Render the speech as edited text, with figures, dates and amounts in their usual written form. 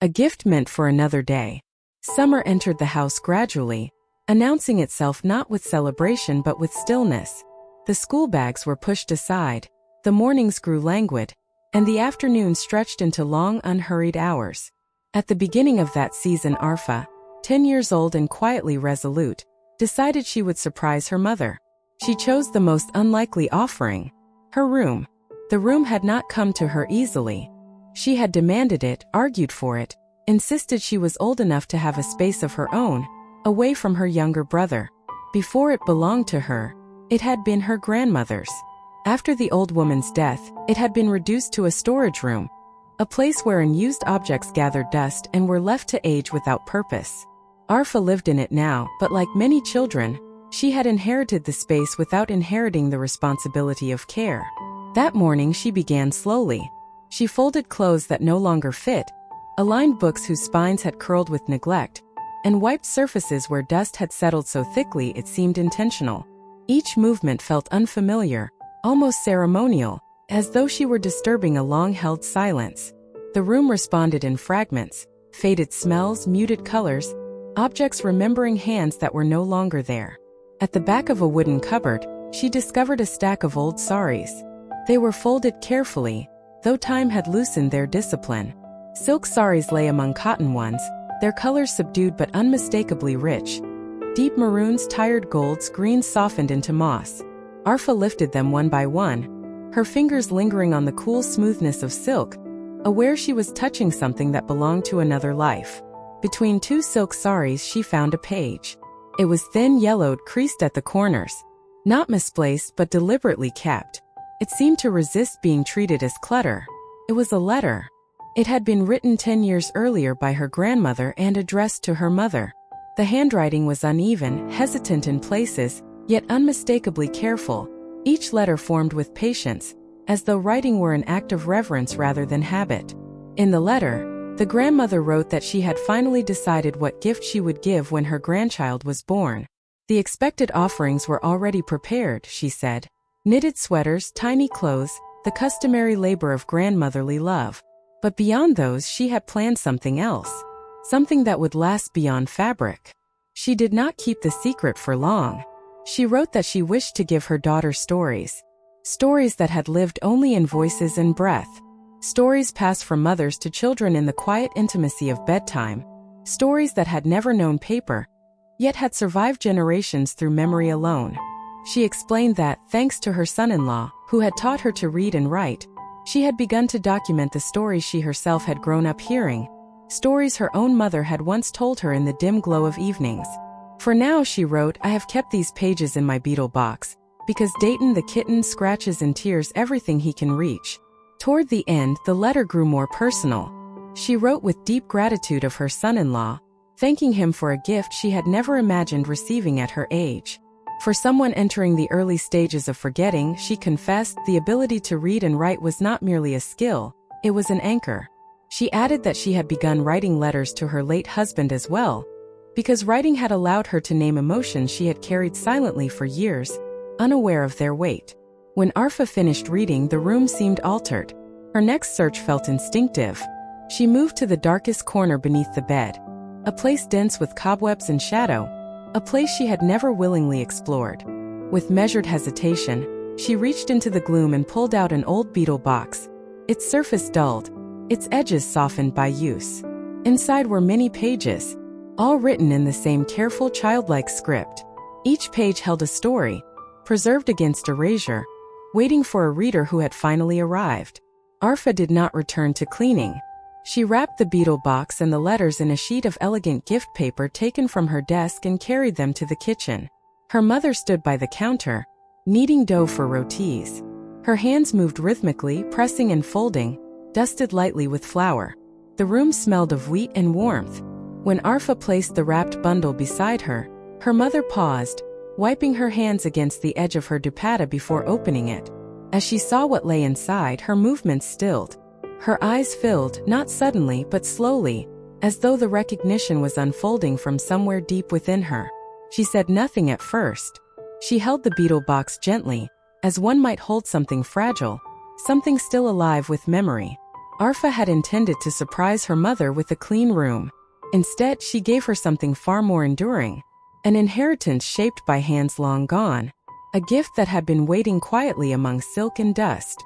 A gift meant for another day. Summer entered the house gradually, announcing itself not with celebration but with stillness. The school bags were pushed aside, the mornings grew languid, and the afternoons stretched into long, unhurried hours. At the beginning of that season, Arfa, 10 years old and quietly resolute, decided she would surprise her mother. She chose the most unlikely offering: her room. The room had not come to her easily. She had demanded it, argued for it, insisted she was old enough to have a space of her own, away from her younger brother. Before it belonged to her, it had been her grandmother's. After the old woman's death, it had been reduced to a storage room, a place where unused objects gathered dust and were left to age without purpose. Arfa lived in it now, but like many children, she had inherited the space without inheriting the responsibility of care. That morning she began slowly. She folded clothes that no longer fit, aligned books whose spines had curled with neglect, and wiped surfaces where dust had settled so thickly it seemed intentional. Each movement felt unfamiliar, almost ceremonial, as though she were disturbing a long-held silence. The room responded in fragments: faded smells, muted colors, objects remembering hands that were no longer there. At the back of a wooden cupboard, she discovered a stack of old saris. They were folded carefully, though time had loosened their discipline. Silk saris lay among cotton ones, their colors subdued but unmistakably rich. Deep maroons, tired golds, greens softened into moss. Arfa lifted them one by one, her fingers lingering on the cool smoothness of silk, aware she was touching something that belonged to another life. Between two silk saris she found a page. It was thin, yellowed, creased at the corners. Not misplaced but deliberately kept. It seemed to resist being treated as clutter. It was a letter. It had been written 10 years earlier by her grandmother and addressed to her mother. The handwriting was uneven, hesitant in places, yet unmistakably careful, each letter formed with patience, as though writing were an act of reverence rather than habit. In the letter, the grandmother wrote that she had finally decided what gift she would give when her grandchild was born. The expected offerings were already prepared, she said. Knitted sweaters, tiny clothes, the customary labor of grandmotherly love. But beyond those she had planned something else. Something that would last beyond fabric. She did not keep the secret for long. She wrote that she wished to give her daughter stories. Stories that had lived only in voices and breath. Stories passed from mothers to children in the quiet intimacy of bedtime. Stories that had never known paper, yet had survived generations through memory alone. She explained that, thanks to her son-in-law, who had taught her to read and write, she had begun to document the stories she herself had grown up hearing. Stories her own mother had once told her in the dim glow of evenings. For now, she wrote, I have kept these pages in my beetle box, because Dayton the kitten scratches in tears everything he can reach. Toward the end, the letter grew more personal. She wrote with deep gratitude of her son-in-law, thanking him for a gift she had never imagined receiving at her age. For someone entering the early stages of forgetting, she confessed, the ability to read and write was not merely a skill, it was an anchor. She added that she had begun writing letters to her late husband as well, because writing had allowed her to name emotions she had carried silently for years, unaware of their weight. When Arfa finished reading, the room seemed altered. Her next search felt instinctive. She moved to the darkest corner beneath the bed, a place dense with cobwebs and shadow, a place she had never willingly explored. With measured hesitation, she reached into the gloom and pulled out an old beetle box, its surface dulled, its edges softened by use. Inside were many pages, all written in the same careful, childlike script. Each page held a story, preserved against erasure, waiting for a reader who had finally arrived. Arfa did not return to cleaning. She wrapped the beetle box and the letters in a sheet of elegant gift paper taken from her desk and carried them to the kitchen. Her mother stood by the counter, kneading dough for rotis. Her hands moved rhythmically, pressing and folding, dusted lightly with flour. The room smelled of wheat and warmth. When Arfa placed the wrapped bundle beside her, her mother paused, wiping her hands against the edge of her dupatta before opening it. As she saw what lay inside, her movements stilled. Her eyes filled, not suddenly but slowly, as though the recognition was unfolding from somewhere deep within her. She said nothing at first. She held the beetle box gently, as one might hold something fragile, something still alive with memory. Arfa had intended to surprise her mother with a clean room. Instead, she gave her something far more enduring, an inheritance shaped by hands long gone, a gift that had been waiting quietly among silk and dust.